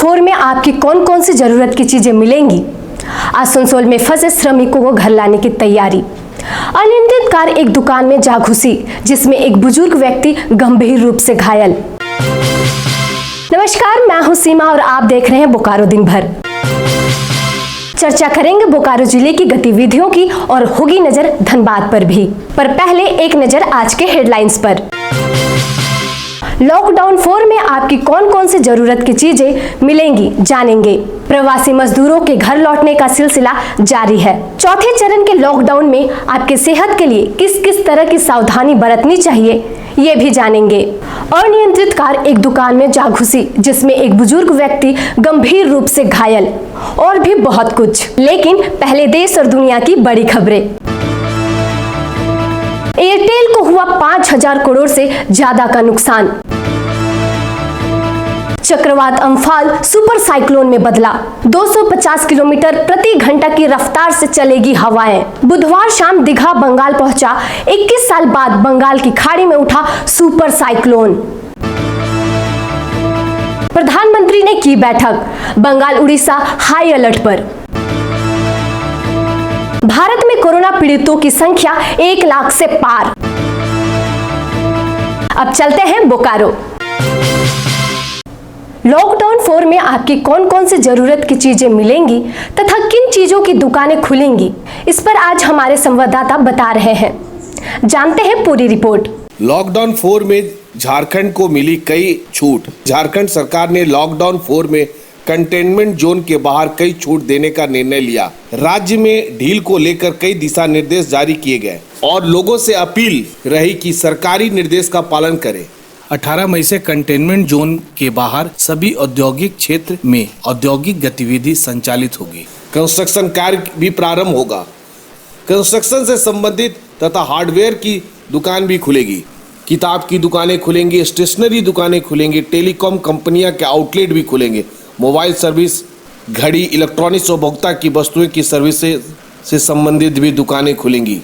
4 में आपकी कौन कौन सी जरूरत की चीजें मिलेंगी? आसनसोल में फंसे श्रमिकों को घर लाने की तैयारी। अनियंत्रित कार एक दुकान में जा घुसी, जिसमें एक बुजुर्ग व्यक्ति गंभीर रूप से घायल। नमस्कार, मैं हूं सीमा और आप देख रहे हैं बोकारो दिन भर। चर्चा करेंगे बोकारो जिले की गतिविधियों की और होगी नजर धनबाद पर भी। पर पहले एक नजर आज के हेडलाइंस पर। लॉकडाउन 4 में आपकी कौन कौन सी जरूरत की चीजें मिलेंगी, जानेंगे। प्रवासी मजदूरों के घर लौटने का सिलसिला जारी है। चौथे चरण के लॉकडाउन में आपके सेहत के लिए किस किस तरह की सावधानी बरतनी चाहिए, ये भी जानेंगे। अनियंत्रित कार एक दुकान में जा घुसी, जिसमें एक बुजुर्ग व्यक्ति गंभीर रूप से घायल, और भी बहुत कुछ। लेकिन पहले देश और दुनिया की बड़ी खबरें। एयरटेल को हुआ 5,000 करोड़ से ज्यादा का नुकसान। चक्रवात अम्फान सुपर साइक्लोन में बदला। 250 किलोमीटर प्रति घंटा की रफ्तार से चलेगी हवाएं। बुधवार शाम दीघा बंगाल पहुंचा। 21 साल बाद बंगाल की खाड़ी में उठा सुपर साइक्लोन। प्रधानमंत्री ने की बैठक। बंगाल उड़ीसा हाई अलर्ट पर। भारत में कोरोना पीड़ितों की संख्या 1 लाख से पार। अब चलते हैं बोकारो। लॉकडाउन 4 में आपकी कौन कौन सी जरूरत की चीजें मिलेंगी तथा किन चीजों की दुकानें खुलेंगी, इस पर आज हमारे संवाददाता बता रहे हैं। जानते हैं पूरी रिपोर्ट। लॉकडाउन 4 में झारखंड को मिली कई छूट। झारखंड सरकार ने लॉकडाउन 4 में कंटेनमेंट जोन के बाहर कई छूट देने का निर्णय लिया। राज्य में ढील को लेकर कई दिशा निर्देश जारी किए गए और लोगों से अपील रही कि सरकारी निर्देश का पालन करें। 18 मई से कंटेनमेंट जोन के बाहर सभी औद्योगिक क्षेत्र में औद्योगिक गतिविधि संचालित होगी। कंस्ट्रक्शन कार्य भी प्रारंभ होगा। कंस्ट्रक्शन से संबंधित तथा हार्डवेयर की दुकान भी खुलेगी। किताब की दुकानें खुलेंगी, स्टेशनरी दुकानें खुलेंगी, टेलीकॉम कंपनियां के आउटलेट भी खुलेंगे। मोबाइल सर्विस, घड़ी, इलेक्ट्रॉनिक्स उपभोक्ता की वस्तुएं की सर्विस से संबंधित भी दुकानें खुलेंगी।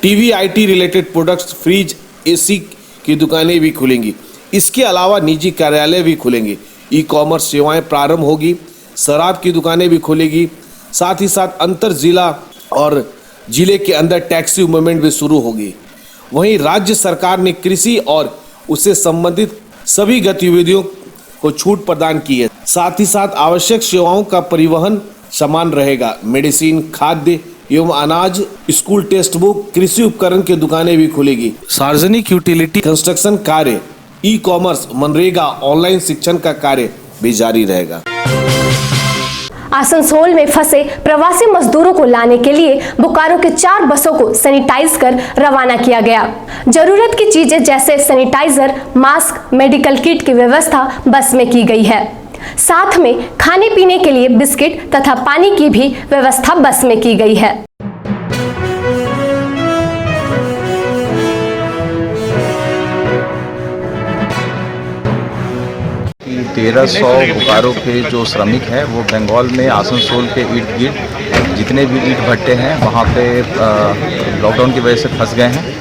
TV, IT related products, fridge, AC की दुकानें भी खुलेंगी। इसके अलावा निजी कार्यालय भी खुलेंगे। ई कॉमर्स सेवाएं प्रारंभ होगी। शराब की दुकानें भी खुलेगी। साथ ही साथ अंतर जिला और जिले के अंदर टैक्सी मूवमेंट भी शुरू होगी। वहीं राज्य सरकार ने कृषि और उससे संबंधित सभी गतिविधियों को छूट प्रदान की है। साथ ही साथ आवश्यक सेवाओं का परिवहन समान रहेगा। मेडिसिन, खाद्य एवं अनाज, स्कूल टेक्स्ट बुक, कृषि उपकरण की दुकानें भी खुलेगी। सार्वजनिक यूटिलिटी, कंस्ट्रक्शन कार्य, ई कॉमर्स, मनरेगा, ऑनलाइन शिक्षण का कार्य भी जारी रहेगा। आसनसोल में फंसे प्रवासी मजदूरों को लाने के लिए बोकारो के 4 बसों को सैनिटाइज कर रवाना किया गया। जरूरत की चीजें जैसे सैनिटाइजर, मास्क, मेडिकल किट की व्यवस्था बस में की गई है। साथ में खाने पीने के लिए बिस्किट तथा पानी की भी व्यवस्था बस में की गई है। 1300 बोकारो के जो श्रमिक हैं वो बंगाल में आसनसोल के इर्द गिर्द जितने भी ईंट भट्टे हैं वहाँ पे लॉकडाउन की वजह से फंस गए हैं।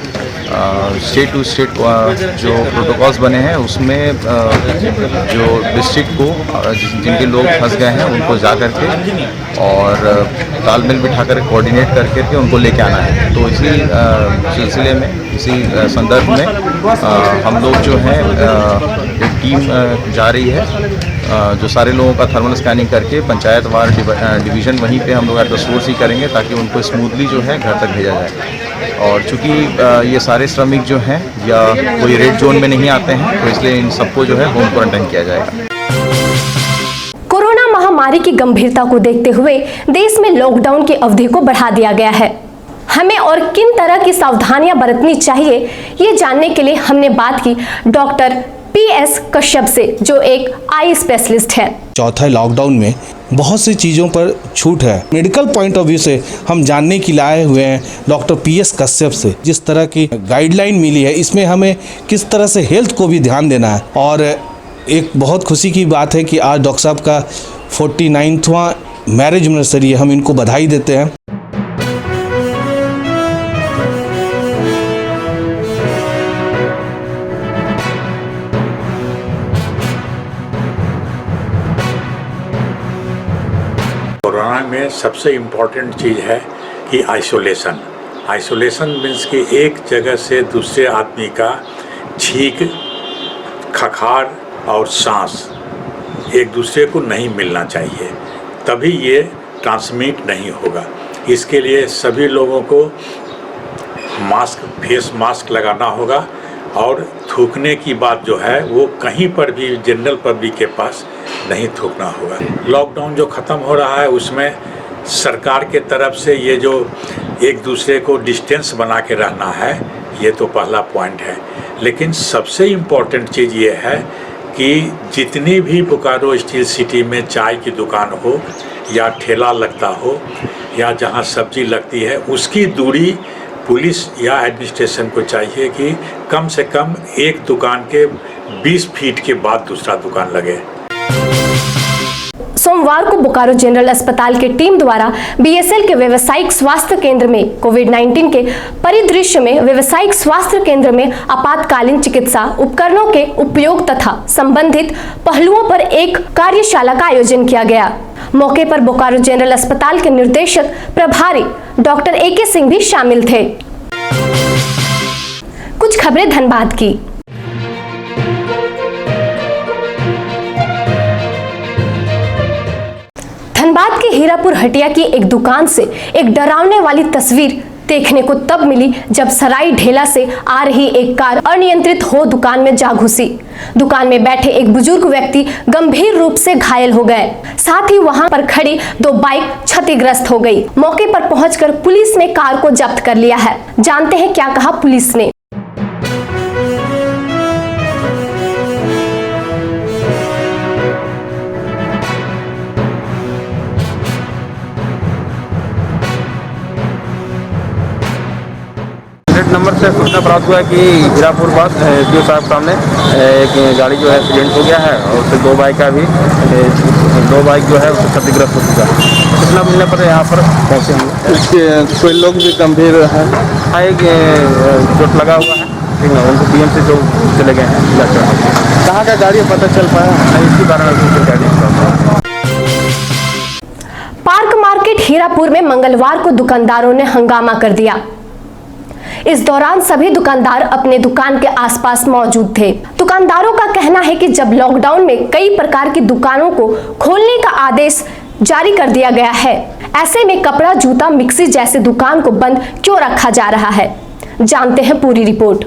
स्टेट टू स्टेट जो प्रोटोकॉल्स बने हैं उसमें जो डिस्ट्रिक्ट को जिनके लोग फंस गए हैं उनको जा कर के और तालमेल बिठा कर कोऑर्डिनेट करके उनको लेके आना है। तो इसी सिलसिले में, इसी संदर्भ में हम लोग जो है एक टीम जा रही है जो सारे लोगों का थर्मल स्कैनिंग करके पंचायत वार डिवीज़न वहीं पे हम लोग एट द सोर्स ही करेंगे ताकि उनको स्मूथली जो है घर तक भेजा जाए। और चूँकि ये सारे श्रमिक जो हैं या कोई रेड जोन में नहीं आते हैं तो इसलिए इन सबको जो है होम क्वारंटाइन किया जाएगा। कोरोना महामारी की गंभीरता को देखते हुए देश में लॉकडाउन की अवधि को बढ़ा दिया गया है। हमें और किन तरह की सावधानियां बरतनी चाहिए, ये जानने के लिए हमने बात की डॉक्टर PS कश्यप से, जो एक आई स्पेशलिस्ट है। चौथा लॉकडाउन में बहुत सी चीज़ों पर छूट है। मेडिकल पॉइंट ऑफ व्यू से हम जानने के लिए आए हुए हैं डॉक्टर PS कश्यप से। जिस तरह की गाइडलाइन मिली है इसमें हमें किस तरह से हेल्थ को भी ध्यान देना है। और एक बहुत खुशी की बात है कि आज डॉक्टर साहब का 49वां मैरिज एनिवर्सरी है। हम इनको बधाई देते हैं। सबसे इम्पॉर्टेंट चीज़ है कि आइसोलेशन। आइसोलेशन मीन्स कि एक जगह से दूसरे आदमी का छींक, खखार और सांस एक दूसरे को नहीं मिलना चाहिए, तभी ये ट्रांसमिट नहीं होगा। इसके लिए सभी लोगों को मास्क, फेस मास्क लगाना होगा और थूकने की बात जो है वो कहीं पर भी जनरल पब्लिक के पास नहीं थूकना होगा। लॉकडाउन जो ख़त्म हो रहा है उसमें सरकार के तरफ से ये जो एक दूसरे को डिस्टेंस बना के रहना है, ये तो पहला पॉइंट है। लेकिन सबसे इम्पोर्टेंट चीज़ ये है कि जितनी भी बोकारो स्टील सिटी में चाय की दुकान हो या ठेला लगता हो या जहाँ सब्जी लगती है, उसकी दूरी पुलिस या एडमिनिस्ट्रेशन को चाहिए कि कम से कम एक दुकान के 20 फीट के बाद दूसरा दुकान लगे। सोमवार को बोकारो जनरल अस्पताल की टीम द्वारा बीएसएल के व्यावसायिक स्वास्थ्य केंद्र में कोविड-19 के परिदृश्य में व्यावसायिक स्वास्थ्य केंद्र में आपातकालीन चिकित्सा उपकरणों के उपयोग तथा संबंधित पहलुओं पर एक कार्यशाला का आयोजन किया गया। मौके पर बोकारो जनरल अस्पताल के निर्देशक प्रभारी डॉक्टर AK सिंह भी शामिल थे। कुछ खबरें धनबाद की। धनबाद के हीरापुर हटिया की एक दुकान से एक डरावने वाली तस्वीर देखने को तब मिली जब सराय ढेला से आ रही एक कार अनियंत्रित हो दुकान में जा घुसी। दुकान में बैठे एक बुजुर्ग व्यक्ति गंभीर रूप से घायल हो गए, साथ ही वहां पर खड़ी 2 बाइक क्षतिग्रस्त हो गई। मौके पर पहुंचकर पुलिस ने कार को जब्त कर लिया है। जानते हैं क्या कहा पुलिस ने। नंबर से सूचना प्राप्त हुआ कि हीरापुर पास DO साहब सामने एक गाड़ी जो है एक्सीडेंट हो गया है और उससे 2 बाइक का भी 2 बाइक जो है उससे क्षतिग्रस्त हो चुका है। सूचना मिलने पर यहाँ पर पहुँचे हम। कोई लोग भी गंभीर है, एक चोट लगा हुआ है, ठीक है, उनको BMC जो चले गए हैं डॉक्टर। कहाँ का गाड़ी पता चल पाया नहीं, इसके कारण गाड़ी। पार्क मार्केट हीरापुर में मंगलवार को दुकानदारों ने हंगामा कर दिया। इस दौरान सभी दुकानदार अपने दुकान के आसपास मौजूद थे। दुकानदारों का कहना है कि जब लॉकडाउन में कई प्रकार की दुकानों को खोलने का आदेश जारी कर दिया गया है, ऐसे में कपड़ा, जूता, मिक्सी जैसे दुकान को बंद क्यों रखा जा रहा है। जानते हैं पूरी रिपोर्ट।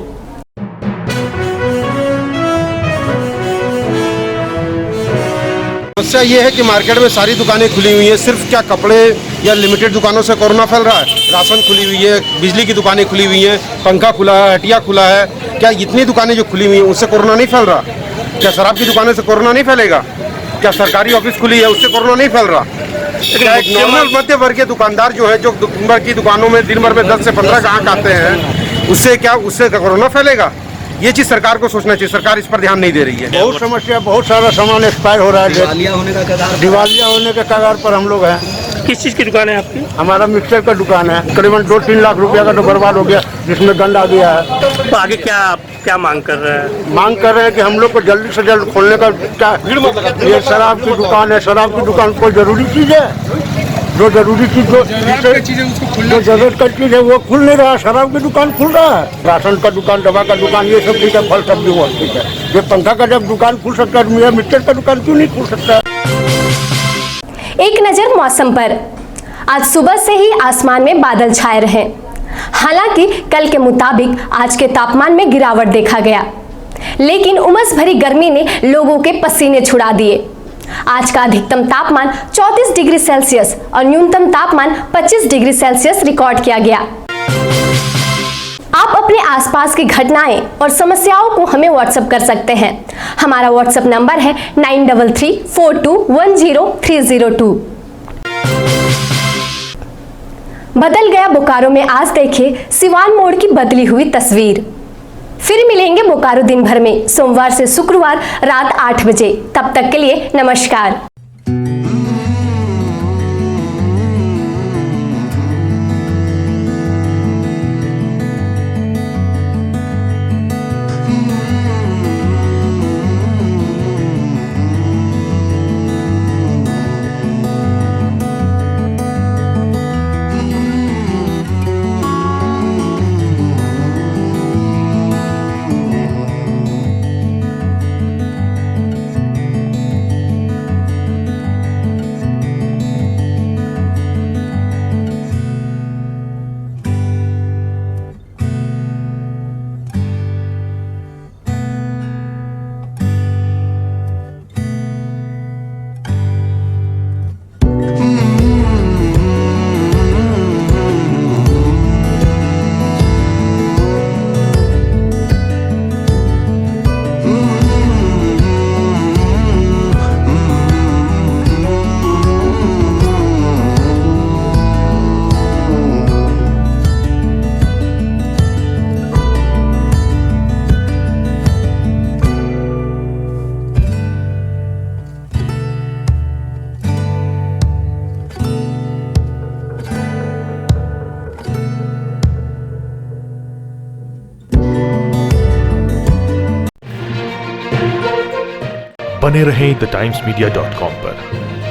समस्या ये है कि मार्केट में सारी दुकानें खुली हुई हैं। सिर्फ क्या कपड़े या लिमिटेड दुकानों से कोरोना फैल रहा है? राशन खुली हुई है, बिजली की दुकानें खुली हुई हैं, पंखा खुला है, हटिया खुला है। क्या इतनी दुकानें जो खुली हुई हैं उससे कोरोना नहीं फैल रहा? क्या शराब की दुकानों से कोरोना नहीं फैलेगा? क्या सरकारी ऑफिस खुली है उससे कोरोना नहीं फैल रहा? क्या एक नॉर्मल मध्य वर्गीय दुकानदार जो है, जो दिन भर की दुकानों में दिन भर में 10 से 15 ग्राहक आते हैं, उससे कोरोना फैलेगा? ये चीज सरकार को सोचना चाहिए। सरकार इस पर ध्यान नहीं दे रही है। बहुत समस्या, बहुत सारा सामान एक्सपायर हो रहा है। दिवालिया होने के कगार पर हम लोग हैं। किस चीज़ की दुकान है आपकी? हमारा मिक्सर का दुकान है। करीबन 2-3 लाख रुपया का तो बर्बाद हो गया, जिसमें गंद आ गया है। तो आगे क्या मांग कर रहे हैं? मांग कर रहे हैं कि हम लोग को जल्दी से जल्द खोलने का। क्या ये शराब की दुकान है? शराब की दुकान कोई जरूरी चीज़ है? जो जरूरी चीज जो जरूरत का चीज है वो खुल नहीं रहा। शराब की दुकान खुल रहा है, राशन का दुकान, दवा का दुकान, ये सब ठीक है, फल सब्जी वो ठीक है। ये पंखा का जब दुकान खुल सकता है, मिक्सर का दुकान क्यों नहीं खुल सकता? एक नजर मौसम पर। आज सुबह से ही आसमान में बादल छाए रहे। हालांकि कल के मुताबिक आज के तापमान में गिरावट देखा गया, लेकिन उमस भरी गर्मी ने लोगों के पसीने छुड़ा दिए। आज का अधिकतम तापमान 34 डिग्री सेल्सियस और न्यूनतम तापमान 25 डिग्री सेल्सियस रिकॉर्ड किया गया। आप अपने आसपास की घटनाएं और समस्याओं को हमें व्हाट्सएप कर सकते हैं। हमारा व्हाट्सएप नंबर है 9334210302। बदल गया बोकारो में आज देखे सिवान मोड़ की बदली हुई तस्वीर। फिर मिलेंगे बोकारो दिन भर में, सोमवार से शुक्रवार रात 8 बजे। तब तक के लिए नमस्कार। बने रहें thetimesmedia.com पर।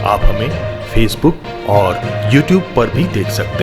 आप हमें फेसबुक और यूट्यूब पर भी देख सकते हैं।